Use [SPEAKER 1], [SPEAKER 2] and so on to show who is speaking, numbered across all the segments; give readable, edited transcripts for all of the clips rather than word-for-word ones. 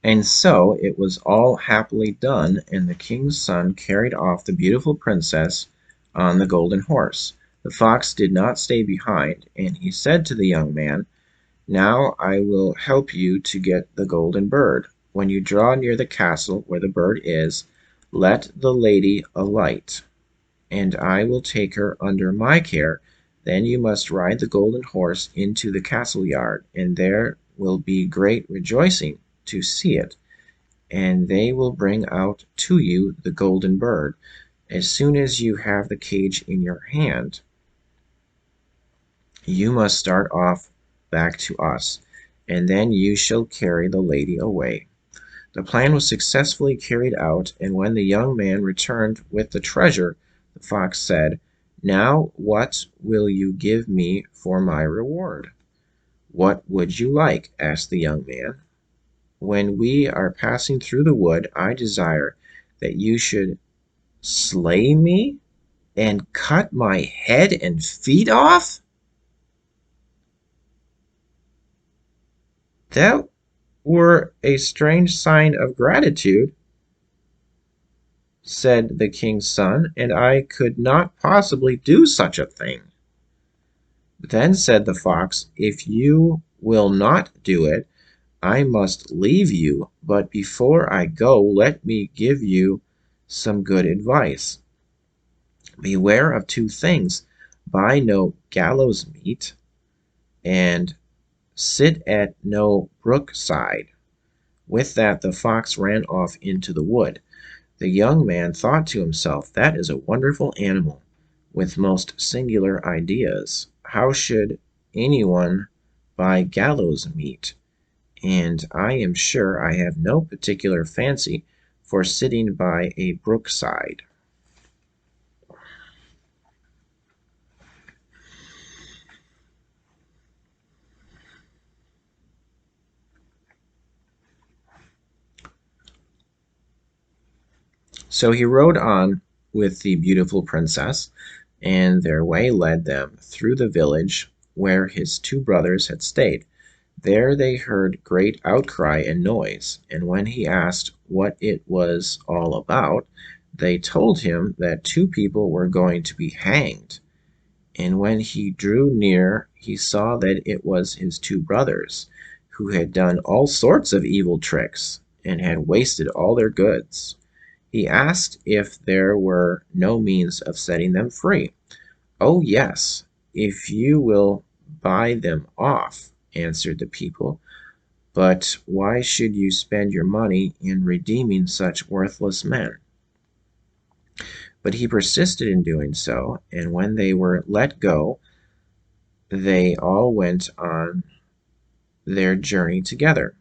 [SPEAKER 1] And so it was all happily done, and the king's son carried off the beautiful princess on the golden horse. The fox did not stay behind, and he said to the young man, "Now I will help you to get the golden bird. When you draw near the castle where the bird is, let the lady alight, and I will take her under my care. Then you must ride the golden horse into the castle yard, and there will be great rejoicing to see it, and they will bring out to you the golden bird. As soon as you have the cage in your hand, you must start off back to us, and then you shall carry the lady away." The plan was successfully carried out, and when the young man returned with the treasure, the fox said, "Now what will you give me for my reward?" "What would you like?" asked the young man. "When we are passing through the wood, I desire that you should slay me and cut my head and feet off." "That were a strange sign of gratitude," said the king's son, "and I could not possibly do such a thing." Then said the fox, "If you will not do it, I must leave you, but before I go, let me give you some good advice. Beware of two things: buy no gallows meat, and sit at no brook side." With that the fox ran off into the wood. The young man thought to himself, "That is a wonderful animal, with most singular ideas. How should anyone buy gallows meat? And I am sure I have no particular fancy for sitting by a brook side." So he rode on with the beautiful princess, and their way led them through the village where his two brothers had stayed. There they heard great outcry and noise, and when he asked what it was all about, they told him that two people were going to be hanged. And when he drew near, he saw that it was his two brothers, who had done all sorts of evil tricks, and had wasted all their goods. He asked if there were no means of setting them free. "Oh, yes, if you will buy them off," answered the people. "But why should you spend your money in redeeming such worthless men?" But he persisted in doing so, and when they were let go, they all went on their journey together.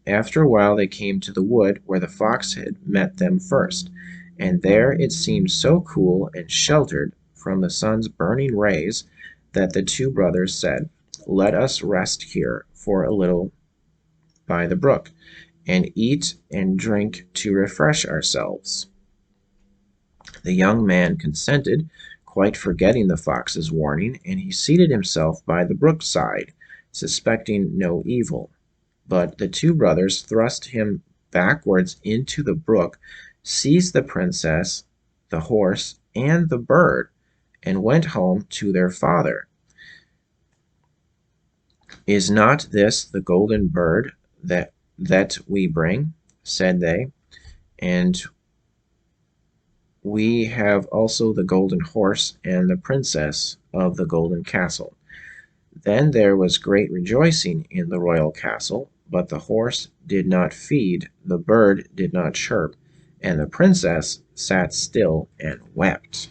[SPEAKER 1] After a while they came to the wood where the fox had met them first, and there it seemed so cool and sheltered from the sun's burning rays that the two brothers said, "Let us rest here for a little by the brook, and eat and drink to refresh ourselves." The young man consented, quite forgetting the fox's warning, and he seated himself by the brook side, suspecting no evil. But the two brothers thrust him backwards into the brook, seized the princess, the horse, and the bird, and went home to their father. "Is not this the golden bird that we bring?" said they. "And we have also the golden horse and the princess of the golden castle." Then there was great rejoicing in the royal castle, but the horse did not feed, the bird did not chirp, and the princess sat still and wept.